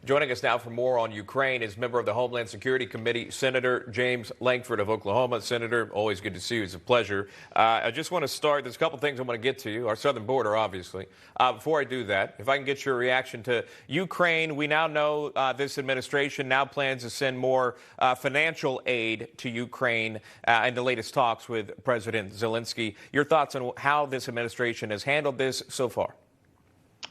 Joining us now for more on Ukraine is member of the Homeland Security Committee, Senator James Lankford of Oklahoma. Senator, always good to see you. It's a pleasure. I just want to start. There's a couple things I want to get to you. Our southern border, obviously. Before I do that, if I can get your reaction to Ukraine, we now know this administration now plans to send more financial aid to Ukraine in the latest talks with President Zelensky. Your thoughts on how this administration has handled this so far?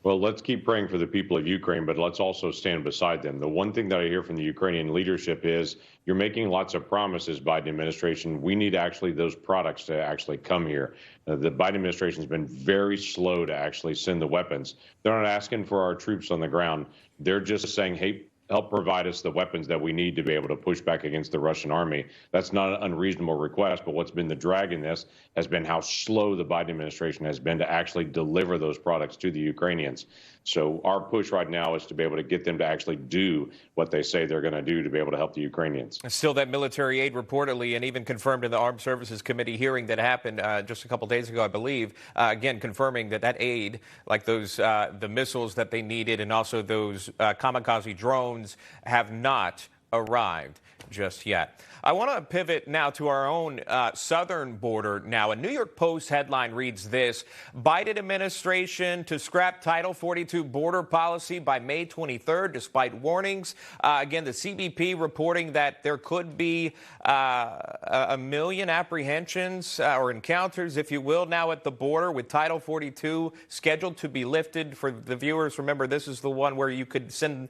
Well, let's keep praying for the people of Ukraine, but let's also stand beside them. The one thing that I hear from the Ukrainian leadership is you're making lots of promises, Biden administration. We need actually those products to actually come here. The Biden administration has been very slow to actually send the weapons. They're not asking for our troops on the ground. They're just saying, hey, help provide us the weapons that we need to be able to push back against the Russian army. That's not an unreasonable request, but what's been the drag in this has been how slow the Biden administration has been to actually deliver those products to the Ukrainians. So our push right now is to be able to get them to actually do what they say they're going to do to be able to help the Ukrainians. Still, that military aid reportedly, and even confirmed in the Armed Services Committee hearing that happened just a couple days ago, I believe, again, confirming that aid, like those the missiles that they needed and also those kamikaze drones, have not arrived just yet. I want to pivot now to our own southern border now. A New York Post headline reads this: Biden administration to scrap Title 42 border policy by May 23rd, despite warnings. Again, the CBP reporting that there could be a million apprehensions or encounters, if you will, now at the border with Title 42 scheduled to be lifted. For the viewers, remember, this is the one where you could send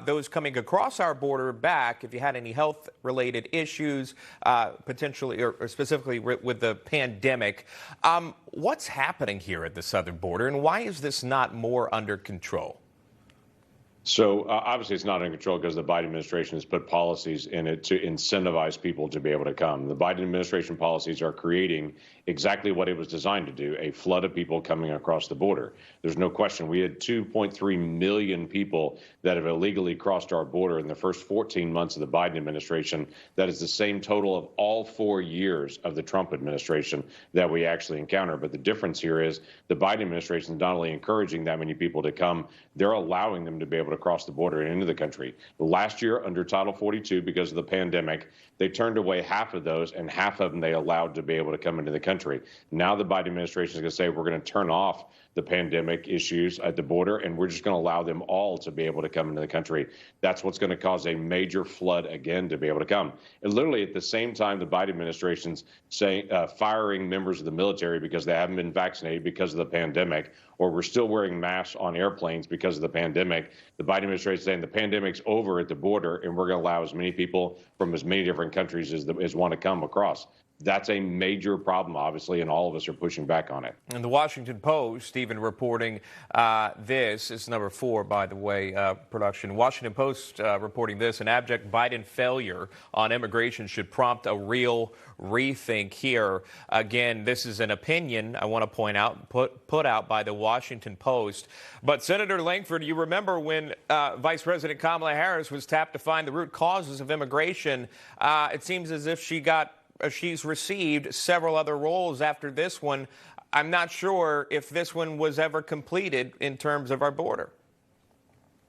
those coming across our border back if you had any health-related issues, potentially or specifically with the pandemic. What's happening here at the southern border, and why is this not more under control? So obviously it's not under control because the Biden administration has put policies in it to incentivize people to be able to come. The Biden administration policies are creating exactly what it was designed to do, a flood of people coming across the border. There's no question. We had 2.3 million people that have illegally crossed our border in the first 14 months of the Biden administration. That is the same total of all 4 years of the Trump administration that we actually encounter. But the difference here is the Biden administration is not only encouraging that many people to come, they're allowing them to be able to cross the border and into the country. Last year, under Title 42, because of the pandemic, they turned away half of those, and half of them they allowed to be able to come into the country. Now the Biden administration is going to say we're going to turn off the pandemic issues at the border, and we're just going to allow them all to be able to come into the country. That's what's going to cause a major flood again to be able to come. And literally at the same time, the Biden administration's saying firing members of the military because they haven't been vaccinated because of the pandemic, or we're still wearing masks on airplanes because of the pandemic. The Biden administration is saying the pandemic's over at the border, and we're going to allow as many people from as many different countries as want to come across. That's a major problem, obviously, and all of us are pushing back on it. And the Washington Post, even reporting this is number 4, by the way, production. Washington Post reporting this: an abject Biden failure on immigration should prompt a real rethink here. Again, this is an opinion, I want to point out, put out by the Washington Post. But Senator Lankford, you remember when Vice President Kamala Harris was tapped to find the root causes of immigration, it seems as if she's received several other roles after this one. I'm not sure if this one was ever completed in terms of our border.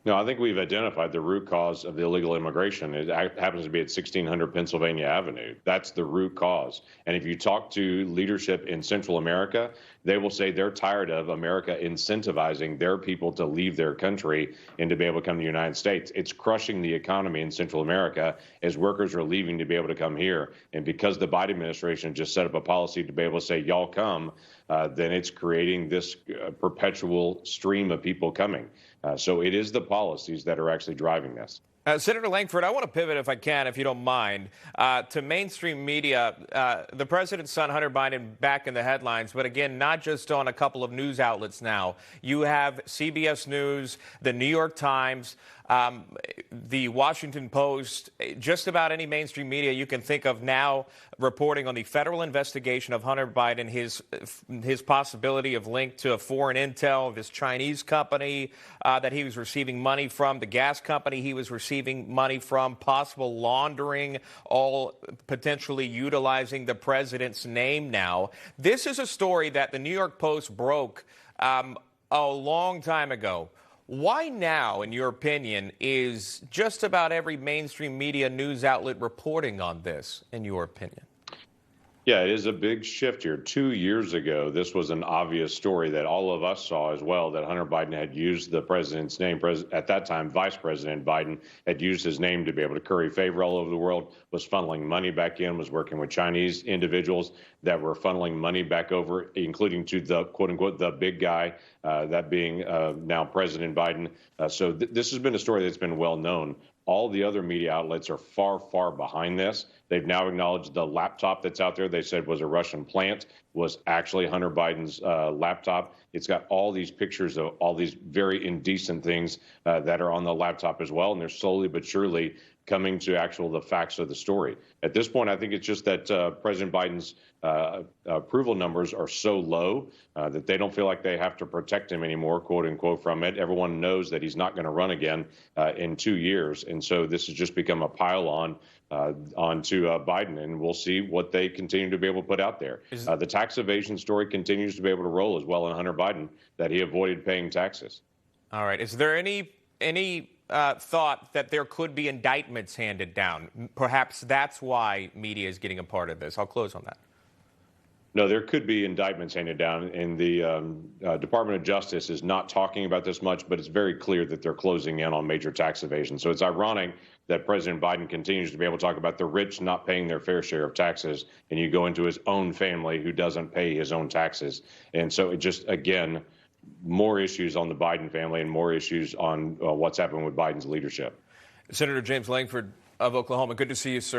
No, I think we've identified the root cause of the illegal immigration. It happens to be at 1600 Pennsylvania Avenue. That's the root cause. And if you talk to leadership in Central America, they will say they're tired of America incentivizing their people to leave their country and to be able to come to the United States. It's crushing the economy in Central America as workers are leaving to be able to come here. And because the Biden administration just set up a policy to be able to say, y'all come, then it's creating this perpetual stream of people coming. So it is the policies that are actually driving this. Senator Lankford, I want to pivot, if I can, if you don't mind, to mainstream media. The president's son, Hunter Biden, back in the headlines, but again, not just on a couple of news outlets now. You have CBS News, the New York Times, the Washington Post, just about any mainstream media you can think of now reporting on the federal investigation of Hunter Biden, his possibility of link to a foreign intel, this Chinese company that he was receiving money from, the gas company he was receiving money from, possible laundering, all potentially utilizing the president's name now. This is a story that the New York Post broke a long time ago. Why now, in your opinion, is just about every mainstream media news outlet reporting on this, in your opinion? Yeah, it is a big shift here. 2 years ago, this was an obvious story that all of us saw as well, that Hunter Biden had used the president's name. At that time, Vice President Biden had used his name to be able to curry favor all over the world, was funneling money back in, was working with Chinese individuals that were funneling money back over, including to the quote unquote, the big guy, that being now President Biden. So this has been a story that's been well known. All the other media outlets are far, far behind this. They've now acknowledged the laptop that's out there, they said was a Russian plant, was actually Hunter Biden's laptop. It's got all these pictures of all these very indecent things that are on the laptop as well. And they're slowly but surely coming to the facts of the story. At this point, I think it's just that President Biden's approval numbers are so low that they don't feel like they have to protect him anymore, quote unquote, from it. Everyone knows that he's not going to run again in 2 years. And so this has just become a pile on onto Biden, and we'll see what they continue to be able to put out there. The tax evasion story continues to be able to roll as well in Hunter Biden, that he avoided paying taxes. All right. Is there any thought that there could be indictments handed down? Perhaps that's why media is getting a part of this. I'll close on that. No, there could be indictments handed down, and the Department of Justice is not talking about this much, but it's very clear that they're closing in on major tax evasion. So it's ironic that President Biden continues to be able to talk about the rich not paying their fair share of taxes, and you go into his own family who doesn't pay his own taxes. And so it just, again, more issues on the Biden family and more issues on what's happening with Biden's leadership. Senator James Lankford of Oklahoma, good to see you, sir.